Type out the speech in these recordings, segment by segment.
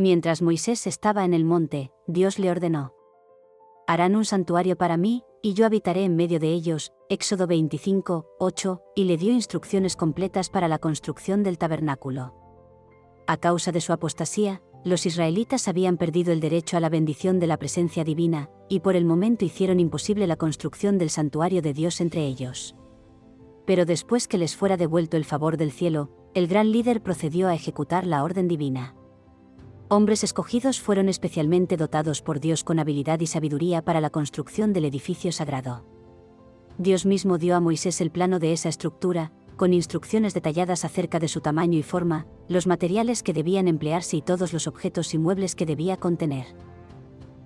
Mientras Moisés estaba en el monte, Dios le ordenó: harán un santuario para mí, y yo habitaré en medio de ellos, Éxodo 25, 8, y le dio instrucciones completas para la construcción del tabernáculo. A causa de su apostasía, los israelitas habían perdido el derecho a la bendición de la presencia divina, y por el momento hicieron imposible la construcción del santuario de Dios entre ellos. Pero después que les fuera devuelto el favor del cielo, el gran líder procedió a ejecutar la orden divina. Hombres escogidos fueron especialmente dotados por Dios con habilidad y sabiduría para la construcción del edificio sagrado. Dios mismo dio a Moisés el plano de esa estructura, con instrucciones detalladas acerca de su tamaño y forma, los materiales que debían emplearse y todos los objetos y muebles que debía contener.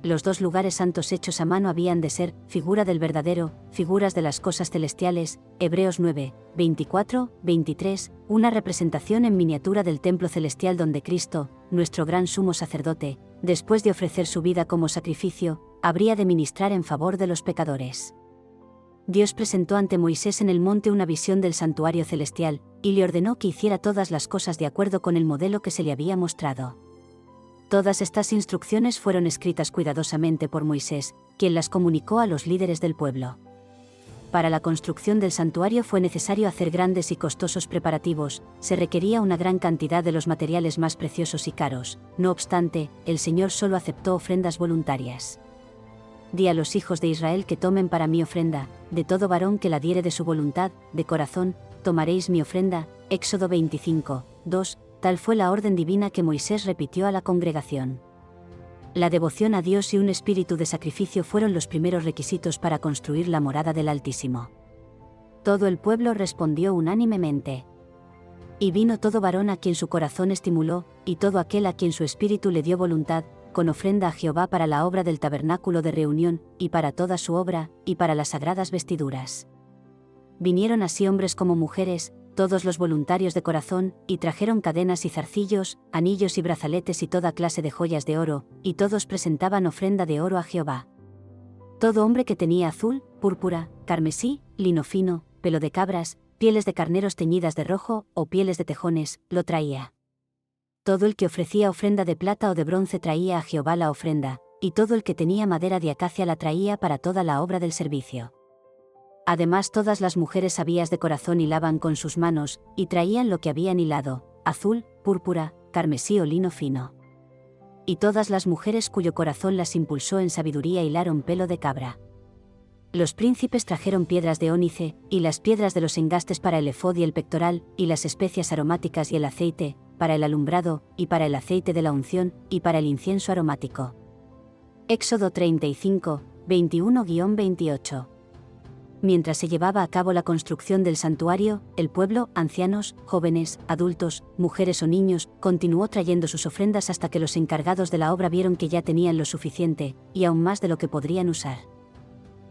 Los 2 lugares santos hechos a mano habían de ser, figura del verdadero, figuras de las cosas celestiales, Hebreos 9, 24, 23, una representación en miniatura del templo celestial donde Cristo, nuestro gran sumo sacerdote, después de ofrecer su vida como sacrificio, habría de ministrar en favor de los pecadores. Dios presentó ante Moisés en el monte una visión del santuario celestial, y le ordenó que hiciera todas las cosas de acuerdo con el modelo que se le había mostrado. Todas estas instrucciones fueron escritas cuidadosamente por Moisés, quien las comunicó a los líderes del pueblo. Para la construcción del santuario fue necesario hacer grandes y costosos preparativos, se requería una gran cantidad de los materiales más preciosos y caros, no obstante, el Señor solo aceptó ofrendas voluntarias. Di a los hijos de Israel que tomen para mí ofrenda, de todo varón que la diere de su voluntad, de corazón, tomaréis mi ofrenda, Éxodo 25, 2, tal fue la orden divina que Moisés repitió a la congregación. La devoción a Dios y un espíritu de sacrificio fueron los primeros requisitos para construir la morada del Altísimo. Todo el pueblo respondió unánimemente. Y vino todo varón a quien su corazón estimuló, y todo aquel a quien su espíritu le dio voluntad, con ofrenda a Jehová para la obra del tabernáculo de reunión, y para toda su obra, y para las sagradas vestiduras. Vinieron así hombres como mujeres, todos los voluntarios de corazón, y trajeron cadenas y zarcillos, anillos y brazaletes y toda clase de joyas de oro, y todos presentaban ofrenda de oro a Jehová. Todo hombre que tenía azul, púrpura, carmesí, lino fino, pelo de cabras, pieles de carneros teñidas de rojo, o pieles de tejones, lo traía. Todo el que ofrecía ofrenda de plata o de bronce traía a Jehová la ofrenda, y todo el que tenía madera de acacia la traía para toda la obra del servicio. Además todas las mujeres sabias de corazón hilaban con sus manos, y traían lo que habían hilado, azul, púrpura, carmesí o lino fino. Y todas las mujeres cuyo corazón las impulsó en sabiduría hilaron pelo de cabra. Los príncipes trajeron piedras de ónice, y las piedras de los engastes para el efod y el pectoral, y las especias aromáticas y el aceite, para el alumbrado, y para el aceite de la unción, y para el incienso aromático. Éxodo 35, 21-28. Mientras se llevaba a cabo la construcción del santuario, el pueblo, ancianos, jóvenes, adultos, mujeres o niños, continuó trayendo sus ofrendas hasta que los encargados de la obra vieron que ya tenían lo suficiente, y aún más de lo que podrían usar.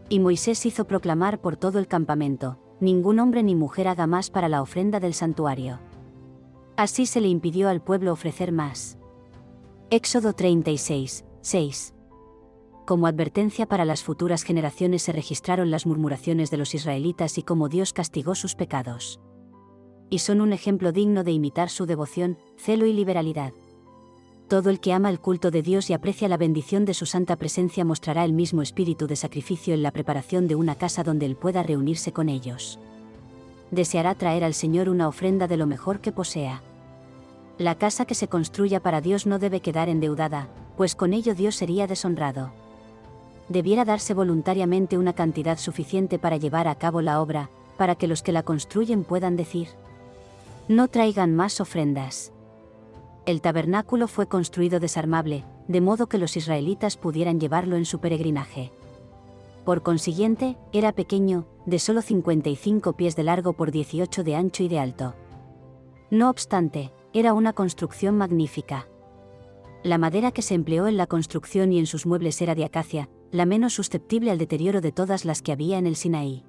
Y Moisés hizo proclamar por todo el campamento: ningún hombre ni mujer haga más para la ofrenda del santuario. Así se le impidió al pueblo ofrecer más. Éxodo 36, 6. Como advertencia para las futuras generaciones se registraron las murmuraciones de los israelitas y cómo Dios castigó sus pecados. Y son un ejemplo digno de imitar su devoción, celo y liberalidad. Todo el que ama el culto de Dios y aprecia la bendición de su santa presencia mostrará el mismo espíritu de sacrificio en la preparación de una casa donde él pueda reunirse con ellos. Deseará traer al Señor una ofrenda de lo mejor que posea. La casa que se construya para Dios no debe quedar endeudada, pues con ello Dios sería deshonrado. Debiera darse voluntariamente una cantidad suficiente para llevar a cabo la obra, para que los que la construyen puedan decir: no traigan más ofrendas. El tabernáculo fue construido desarmable, de modo que los israelitas pudieran llevarlo en su peregrinaje. Por consiguiente, era pequeño, de solo 55 pies de largo por 18 de ancho y de alto. No obstante, era una construcción magnífica. La madera que se empleó en la construcción y en sus muebles era de acacia, la menos susceptible al deterioro de todas las que había en el Sinaí.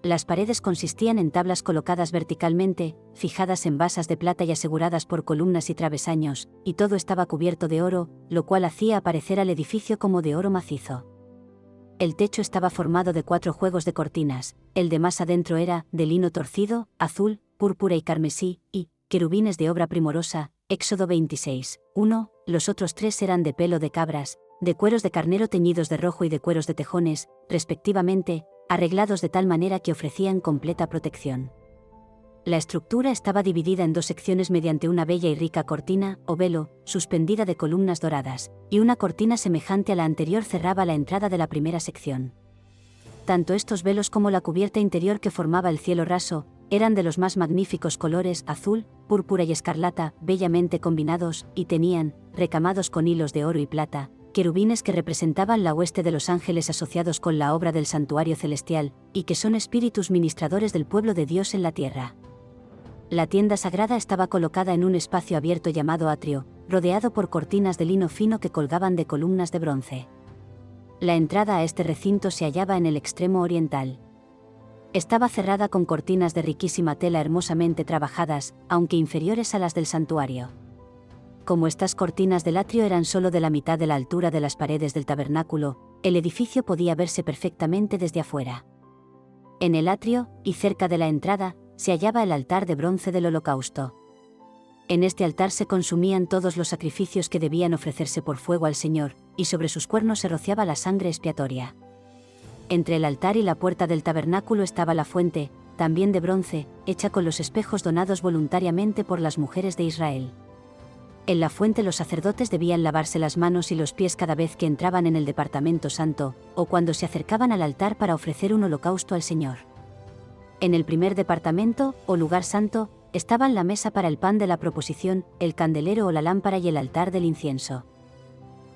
Las paredes consistían en tablas colocadas verticalmente, fijadas en basas de plata y aseguradas por columnas y travesaños, y todo estaba cubierto de oro, lo cual hacía aparecer al edificio como de oro macizo. El techo estaba formado de 4 juegos de cortinas, el de más adentro era de lino torcido, azul, púrpura y carmesí, y querubines de obra primorosa, Éxodo 26, 1, los otros 3 eran de pelo de cabras, de cueros de carnero teñidos de rojo y de cueros de tejones, respectivamente, arreglados de tal manera que ofrecían completa protección. La estructura estaba dividida en 2 secciones mediante una bella y rica cortina, o velo, suspendida de columnas doradas, y una cortina semejante a la anterior cerraba la entrada de la primera sección. Tanto estos velos como la cubierta interior que formaba el cielo raso, eran de los más magníficos colores azul, púrpura y escarlata, bellamente combinados, y tenían, recamados con hilos de oro y plata, querubines que representaban la hueste de los ángeles asociados con la obra del santuario celestial, y que son espíritus ministradores del pueblo de Dios en la tierra. La tienda sagrada estaba colocada en un espacio abierto llamado atrio, rodeado por cortinas de lino fino que colgaban de columnas de bronce. La entrada a este recinto se hallaba en el extremo oriental. Estaba cerrada con cortinas de riquísima tela hermosamente trabajadas, aunque inferiores a las del santuario. Como estas cortinas del atrio eran solo de la mitad de la altura de las paredes del tabernáculo, el edificio podía verse perfectamente desde afuera. En el atrio, y cerca de la entrada, se hallaba el altar de bronce del holocausto. En este altar se consumían todos los sacrificios que debían ofrecerse por fuego al Señor, y sobre sus cuernos se rociaba la sangre expiatoria. Entre el altar y la puerta del tabernáculo estaba la fuente, también de bronce, hecha con los espejos donados voluntariamente por las mujeres de Israel. En la fuente los sacerdotes debían lavarse las manos y los pies cada vez que entraban en el departamento santo, o cuando se acercaban al altar para ofrecer un holocausto al Señor. En el primer departamento, o lugar santo, estaban la mesa para el pan de la proposición, el candelero o la lámpara y el altar del incienso.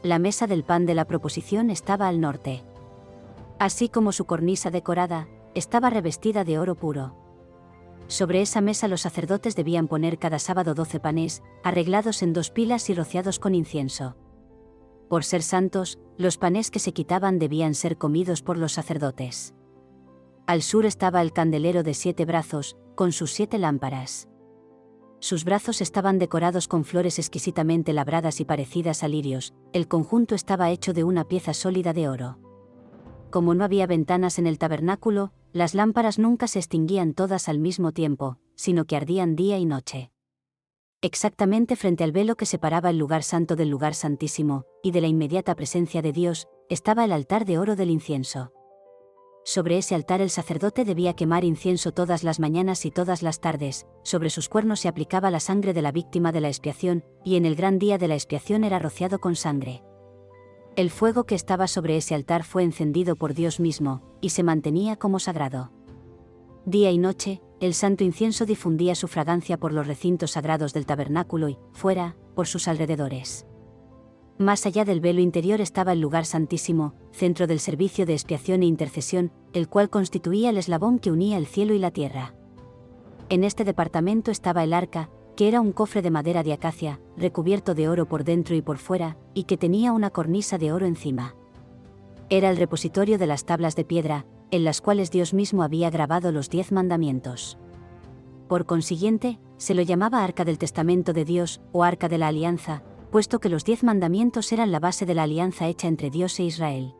La mesa del pan de la proposición estaba al norte. Así como su cornisa decorada, estaba revestida de oro puro. Sobre esa mesa los sacerdotes debían poner cada sábado 12 panes, arreglados en 2 pilas y rociados con incienso. Por ser santos, los panes que se quitaban debían ser comidos por los sacerdotes. Al sur estaba el candelero de 7 brazos, con sus 7 lámparas. Sus brazos estaban decorados con flores exquisitamente labradas y parecidas a lirios, el conjunto estaba hecho de una pieza sólida de oro. Como no había ventanas en el tabernáculo, las lámparas nunca se extinguían todas al mismo tiempo, sino que ardían día y noche. Exactamente frente al velo que separaba el lugar santo del lugar santísimo, y de la inmediata presencia de Dios, estaba el altar de oro del incienso. Sobre ese altar el sacerdote debía quemar incienso todas las mañanas y todas las tardes, sobre sus cuernos se aplicaba la sangre de la víctima de la expiación, y en el gran día de la expiación era rociado con sangre. El fuego que estaba sobre ese altar fue encendido por Dios mismo, y se mantenía como sagrado. Día y noche, el santo incienso difundía su fragancia por los recintos sagrados del tabernáculo y, fuera, por sus alrededores. Más allá del velo interior estaba el lugar santísimo, centro del servicio de expiación e intercesión, el cual constituía el eslabón que unía el cielo y la tierra. En este departamento estaba el arca, que era un cofre de madera de acacia, recubierto de oro por dentro y por fuera, y que tenía una cornisa de oro encima. Era el repositorio de las tablas de piedra, en las cuales Dios mismo había grabado los 10 mandamientos. Por consiguiente, se lo llamaba Arca del Testamento de Dios, o Arca de la Alianza, puesto que los 10 mandamientos eran la base de la alianza hecha entre Dios e Israel.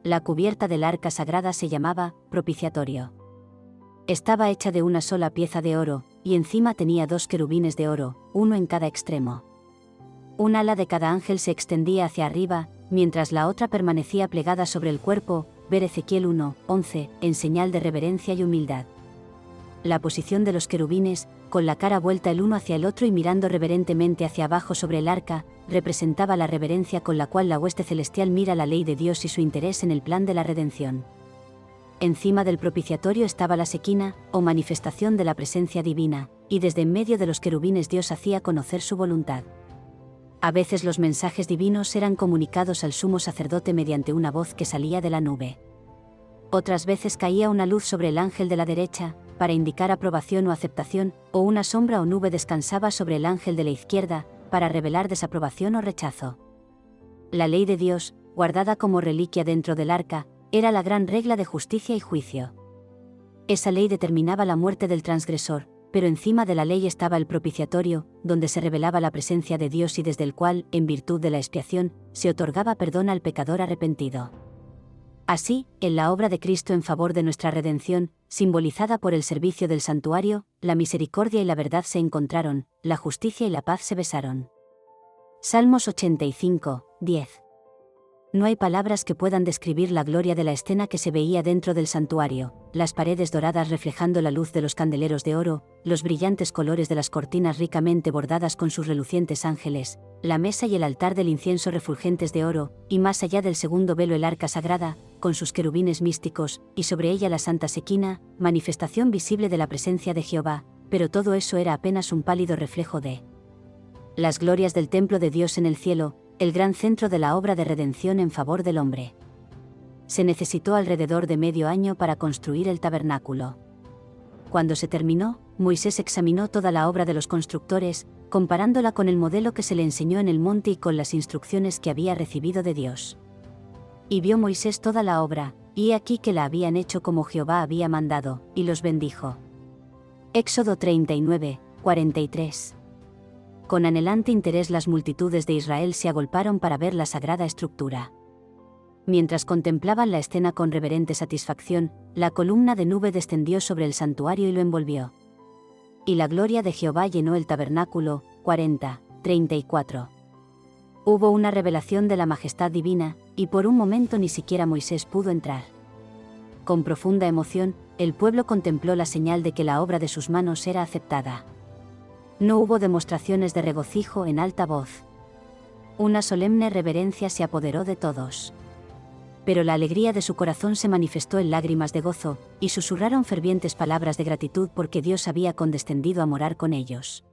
La cubierta del arca sagrada se llamaba propiciatorio. Estaba hecha de una sola pieza de oro, y encima tenía 2 querubines de oro, uno en cada extremo. Un ala de cada ángel se extendía hacia arriba, mientras la otra permanecía plegada sobre el cuerpo, ver Ezequiel 1:11, en señal de reverencia y humildad. La posición de los querubines, con la cara vuelta el uno hacia el otro y mirando reverentemente hacia abajo sobre el arca, representaba la reverencia con la cual la hueste celestial mira la ley de Dios y su interés en el plan de la redención. Encima del propiciatorio estaba la sequina, o manifestación de la presencia divina, y desde en medio de los querubines Dios hacía conocer su voluntad. A veces los mensajes divinos eran comunicados al sumo sacerdote mediante una voz que salía de la nube. Otras veces caía una luz sobre el ángel de la derecha, para indicar aprobación o aceptación, o una sombra o nube descansaba sobre el ángel de la izquierda, para revelar desaprobación o rechazo. La ley de Dios, guardada como reliquia dentro del arca, era la gran regla de justicia y juicio. Esa ley determinaba la muerte del transgresor, pero encima de la ley estaba el propiciatorio, donde se revelaba la presencia de Dios y desde el cual, en virtud de la expiación, se otorgaba perdón al pecador arrepentido. Así, en la obra de Cristo en favor de nuestra redención, simbolizada por el servicio del santuario, la misericordia y la verdad se encontraron, la justicia y la paz se besaron. Salmos 85, 10. No hay palabras que puedan describir la gloria de la escena que se veía dentro del santuario, las paredes doradas reflejando la luz de los candeleros de oro, los brillantes colores de las cortinas ricamente bordadas con sus relucientes ángeles, la mesa y el altar del incienso refulgentes de oro, y más allá del segundo velo el arca sagrada, con sus querubines místicos, y sobre ella la santa sequina, manifestación visible de la presencia de Jehová, pero todo eso era apenas un pálido reflejo de las glorias del templo de Dios en el cielo, el gran centro de la obra de redención en favor del hombre. Se necesitó alrededor de medio año para construir el tabernáculo. Cuando se terminó, Moisés examinó toda la obra de los constructores, comparándola con el modelo que se le enseñó en el monte y con las instrucciones que había recibido de Dios. Y vio Moisés toda la obra, y he aquí que la habían hecho como Jehová había mandado, y los bendijo. Éxodo 39, 43. Con anhelante interés las multitudes de Israel se agolparon para ver la sagrada estructura. Mientras contemplaban la escena con reverente satisfacción, la columna de nube descendió sobre el santuario y lo envolvió. Y la gloria de Jehová llenó el tabernáculo. 40, 34. Hubo una revelación de la majestad divina, y por un momento ni siquiera Moisés pudo entrar. Con profunda emoción, el pueblo contempló la señal de que la obra de sus manos era aceptada. No hubo demostraciones de regocijo en alta voz. Una solemne reverencia se apoderó de todos. Pero la alegría de su corazón se manifestó en lágrimas de gozo, y susurraron fervientes palabras de gratitud porque Dios había condescendido a morar con ellos.